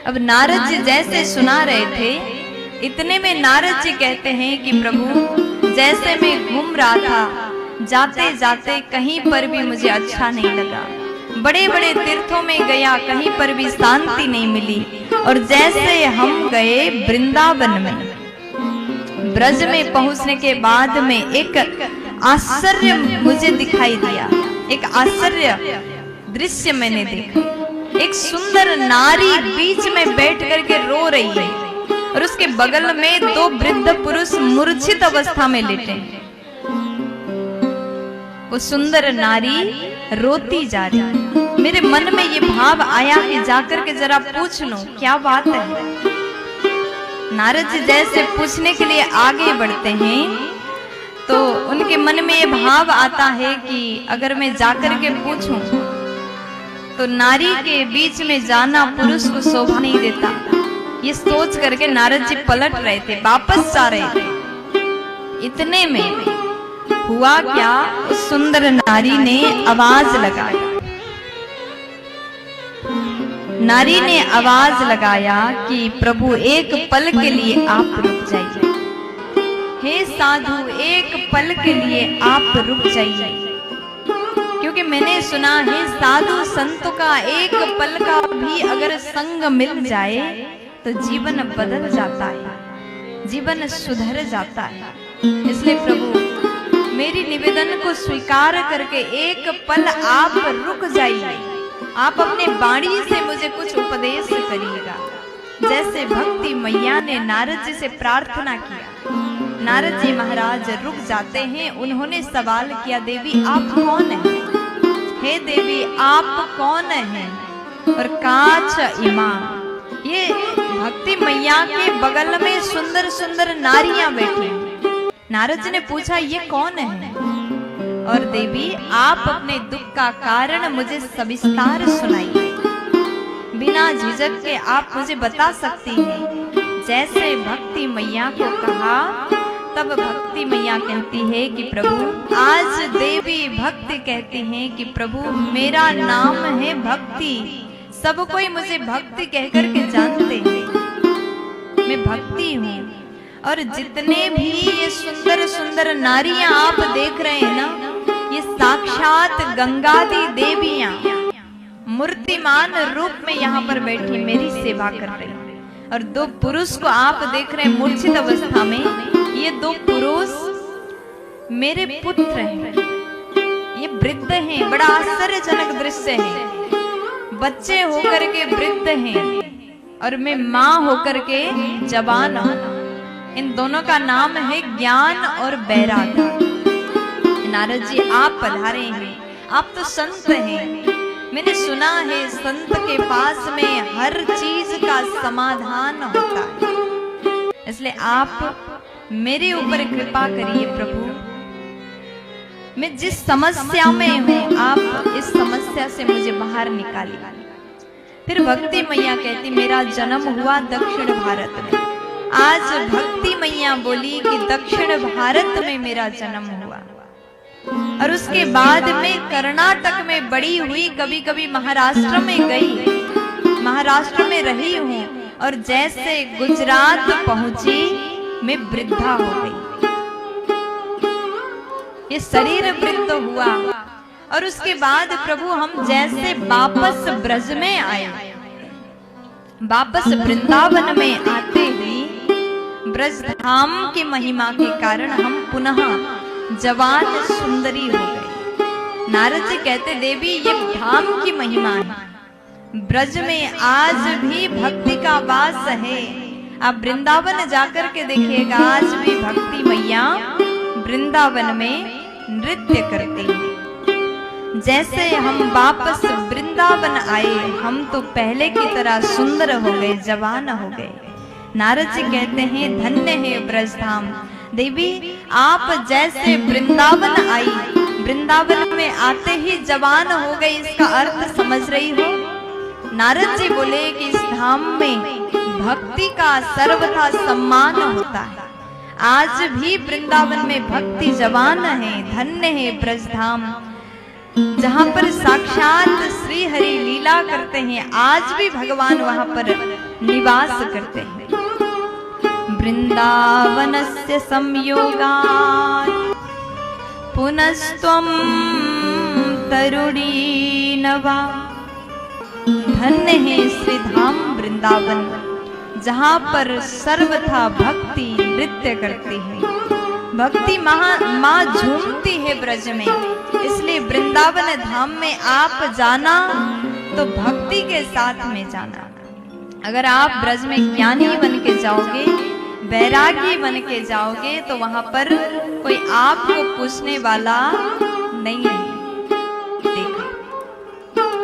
अब नारद जी जैसे सुना रहे थे, इतने में नारद जी कहते हैं कि प्रभु जैसे मैं घूम रहा था, जाते जाते कहीं पर भी मुझे अच्छा नहीं लगा। बड़े बड़े तीर्थों में गया, कहीं पर भी शांति नहीं मिली। और जैसे हम गए वृंदावन में, ब्रज में पहुंचने के बाद में एक आश्चर्य मुझे दिखाई दिया। एक आश्चर्य दृश्य मैंने देखा। एक सुंदर नारी बीच में बैठ करके रो रही है और उसके बगल में दो वृद्ध पुरुष मूर्छित अवस्था में लेटे हैं। वो सुंदर नारी रोती जा रही है। मेरे मन में ये भाव आया कि जाकर के जरा पूछ लूं क्या बात है। नारद जी जैसे पूछने के लिए आगे बढ़ते हैं तो उनके मन में ये भाव आता है कि अगर मैं जाकर के पूछूं तो नारी के बीच में जाना पुरुष को शोभा नहीं देता। ये सोच करके नारद जी पलट रहे थे, वापस जा रहे थे। इतने में हुआ क्या, उस सुंदर नारी ने आवाज लगाई। नारी ने आवाज लगाया कि प्रभु एक पल के लिए आप रुक जाइए। हे साधु, एक पल के लिए आप रुक जाइए, क्योंकि मैंने सुना है साधु संतों का एक पल का भी अगर संग मिल जाए तो जीवन बदल जाता है, जीवन सुधर जाता है। इसलिए प्रभु मेरी निवेदन को स्वीकार करके एक पल आप रुक जाइए। आप अपने वाणी से मुझे कुछ उपदेश करिएगा। जैसे भक्ति मैया ने नारद जी से प्रार्थना किया, नारद जी महाराज रुक जाते हैं। उन्होंने सवाल किया, देवी आप कौन हैं? हे देवी आप कौन हैं? और काच इमा, ये भक्ति मैया के बगल में सुंदर सुंदर नारियां बैठी। नारद जी ने पूछा ये कौन है? और देवी आप अपने दुख का कारण मुझे सविस्तार सुनाइए, बिना झिझक के आप मुझे बता सकती हैं। जैसे भक्ति मैया को कहा तब भक्ति मैया कहती है कि प्रभु, आज देवी भक्ति कहती हैं कि प्रभु मेरा नाम है भक्ति। सब कोई मुझे भक्ति कहकर के जानते हैं, मैं भक्ति हूँ। और जितने भी ये सुंदर सुंदर नारियां आप देख रहे हैं ना, ये साक्षात गंगादी देवियां मूर्तिमान रूप में यहाँ पर बैठी मेरी सेवा कर रही हैं। और दो पुरुष को आप देख रहे हैं मूर्छित अवस्था में, ये दो पुरुष मेरे पुत्र हैं। ये वृद्ध हैं, बड़ा आश्चर्यजनक दृश्य है। बच्चे होकर के वृद्ध हैं और मैं माँ होकर के जवान हूं। इन दोनों का नाम है ज्ञान और बैराग। नारद जी आप पधारे हैं, आप तो संत हैं। मैंने सुना है संत के पास में हर चीज का समाधान होता है, इसलिए आप मेरे ऊपर कृपा करिए प्रभु। मैं जिस समस्या में हूँ आप इस समस्या से मुझे बाहर निकालिए। फिर भक्ति मैया कहती मेरा जन्म हुआ दक्षिण भारत में। आज भक्ति मैया बोली कि दक्षिण भारत में मेरा जन्म हुआ और उसके बाद में कर्नाटक में बड़ी हुई, कभी कभी महाराष्ट्र में गई, महाराष्ट्र में रही हूँ। और जैसे गुजरात पहुंची मैं वृद्धा हो गई, ये शरीर वृद्ध हुआ। और उसके बाद प्रभु हम जैसे वापस ब्रज में आए, वापस वृंदावन में आते ही ब्रज धाम की महिमा के कारण हम पुनः जवान सुंदरी हो गए। नारद जी कहते देवी ये धाम की महिमा है, ब्रज में आज भी भक्ति का वास है। आप वृंदावन जाकर के देखिएगा, आज भी भक्ति मैया वृंदावन में नृत्य करती है। जैसे हम वापस वृंदावन आए, हम तो पहले की तरह सुंदर हो गए, जवान हो गए। नारद जी कहते हैं धन्य है ब्रजधाम। देवी आप जैसे वृंदावन आई, वृंदावन में आते ही जवान हो गई, इसका अर्थ समझ रही हो? नारद जी बोले कि इस धाम में भक्ति का सर्वथा सम्मान होता है। आज भी वृंदावन में भक्ति जवान है, धन्य है ब्रजधाम। जहां पर साक्षात श्री हरि लीला करते हैं, आज भी भगवान वहां पर निवास करते हैं। वृंदावनस्य संयोगात् पुनस्त्वं तरुणी नवा। धन्य है श्री धाम वृंदावन, जहां पर सर्वथा भक्ति नृत्य करती है, भक्ति माँ झूमती है ब्रज में। इसलिए वृंदावन धाम में आप जाना तो भक्ति के साथ में जाना। अगर आप ब्रज में ज्ञानी बन के जाओगे, वैरागी बन के जाओगे, तो वहां पर कोई आपको पूछने वाला नहीं है। देखा,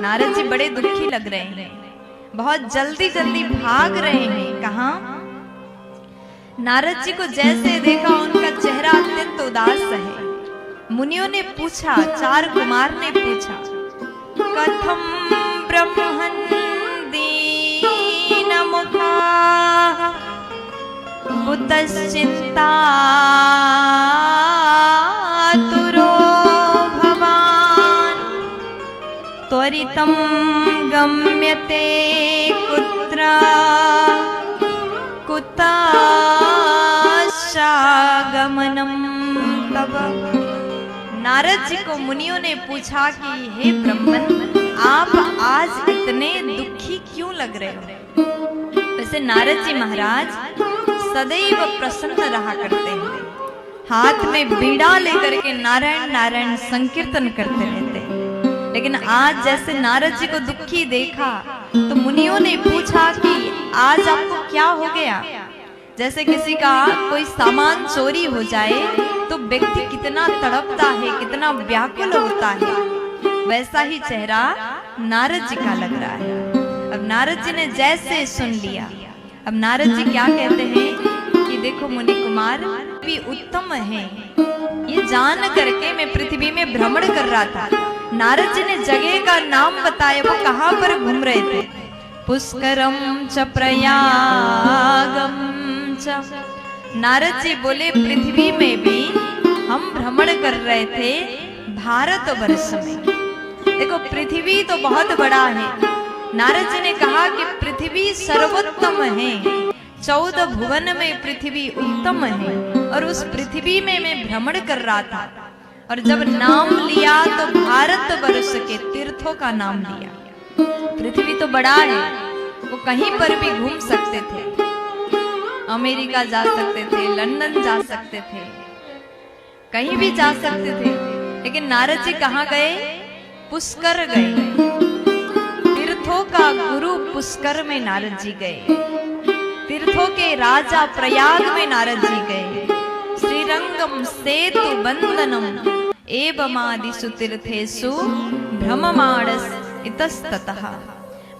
नारद जी बड़े दुखी लग रहे हैं, बहुत जल्दी जल्दी भाग रहे हैं। कहाँ? नारद जी को जैसे देखा उनका चेहरा अत्यंत उदास है। मुनियों ने पूछा, चार कुमार ने पूछा, कथम ब्रह्मन् दीनमुखा कुतश्चिन्तातुरो भवान् त्वरितं गम्यते कुत्र कुताशागमनं तव। नारद जी को मुनियों ने पूछा कि हे ब्रह्मन, आप आज इतने दुखी क्यों लग रहे हो? वैसे नारद जी महाराज सदैव प्रसन्न रहा करते हैं, हाथ में बीड़ा लेकर के नारायण नारायण संकीर्तन करते रहते हैं। लेकिन आज जैसे नारद जी को दुखी देखा तो मुनियों ने पूछा कि आज आपको क्या हो गया? जैसे किसी का कोई सामान चोरी हो जाए तो व्यक्ति कितना तड़पता है, कितना व्याकुल होता है, वैसा ही चेहरा नारद जी का लग रहा है। अब नारद जी ने जैसे सुन लिया, अब नारद जी क्या कहते हैं कि देखो मुनि कुमार भी उत्तम है, ये जान करके मैं पृथ्वी में भ्रमण कर रहा था। नारद जी ने जगह का नाम बताया, वो कहाँ पर घूम रहे थे? पुष्करम च प्रयागम च। नारद जी बोले पृथ्वी में भी हम भ्रमण कर रहे थे, भारतवर्ष में। देखो पृथ्वी तो बहुत बड़ा है। नारद जी ने कहा कि पृथ्वी सर्वोत्तम है, 14 भुवन में पृथ्वी उत्तम है, और उस पृथ्वी में मैं भ्रमण कर रहा था। और जब नाम लिया तो भारतवर्ष के तीर्थों का नाम लिया। पृथ्वी तो बड़ा है, वो कहीं पर भी घूम सकते थे, अमेरिका जा सकते थे, लंदन जा सकते थे, कहीं भी जा सकते थे। लेकिन नारद जी कहाँ गए? पुष्कर गए। तीर्थों का गुरु पुष्कर में नारद जी गए, तीर्थों के राजा प्रयाग में नारद जी गए। श्रीरंगम सेतु बंदनम एवमादिषु तीर्थेषु भ्रममाणस इतस्ततः।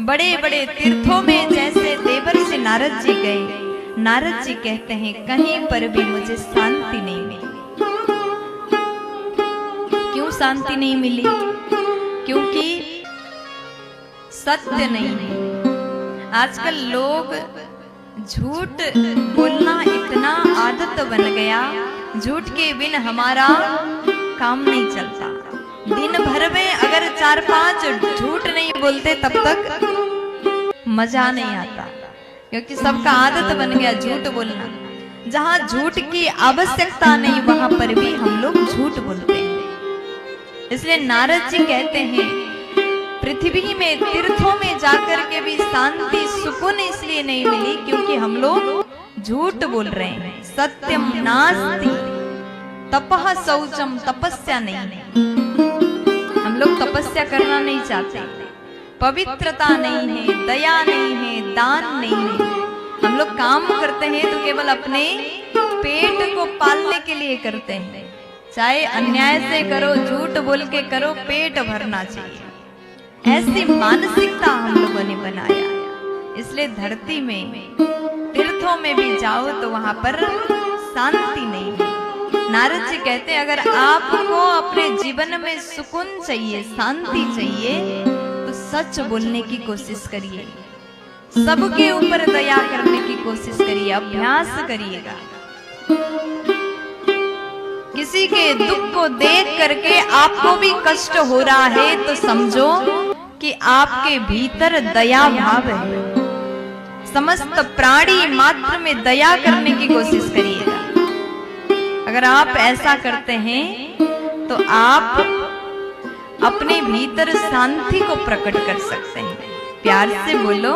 बड़े बड़े तीर्थों में जैसे देवर्षि नारद जी गए, नारद जी कहते हैं कहीं पर भी मुझे शांति नहीं मिली। क्यों शांति नहीं मिली? क्योंकि सत्य नहीं है। आजकल लोग झूठ बोलना इतना आदत बन गया, झूठ के बिन हमारा काम नहीं चलता। दिन भर में अगर 4-5 झूठ नहीं बोलते तब तक मजा नहीं आता, क्योंकि सबका आदत बन गया झूठ बोलना। जहां झूठ की आवश्यकता नहीं वहां पर भी हम लोग झूठ बोलते हैं। इसलिए नारद जी कहते हैं पृथ्वी में तीर्थों में जाकर के भी शांति सुकून इसलिए नहीं मिली क्योंकि हम लोग झूठ बोल रहे हैं। सत्यम नास्ति तपः शौचम, तपस्या नहीं है। हम लोग तपस्या करना नहीं चाहते, पवित्रता नहीं है, दया नहीं है, दान नहीं है। हम लोग काम करते हैं तो केवल अपने पेट को पालने के लिए करते हैं, चाहे अन्याय से करो, झूठ बोल के करो, पेट भरना चाहिए। ऐसी मानसिकता हम लोगों ने बनाया। इसलिए धरती में तीर्थों में भी जाओ तो वहां पर शांति नहीं है। नारद जी कहते हैं अगर आपको अपने जीवन में सुकून चाहिए, शांति चाहिए, तो सच बोलने की कोशिश करिए, सबके ऊपर दया करने की कोशिश करिए, अभ्यास करिएगा। किसी के दुख को देख करके आपको भी कष्ट हो रहा है तो समझो कि आपके भीतर दया भाव है। समस्त प्राणी मात्र में दया करने की कोशिश करिएगा। अगर आप ऐसा करते हैं तो आप अपने भीतर शांति को प्रकट कर सकते हैं। प्यार से बोलो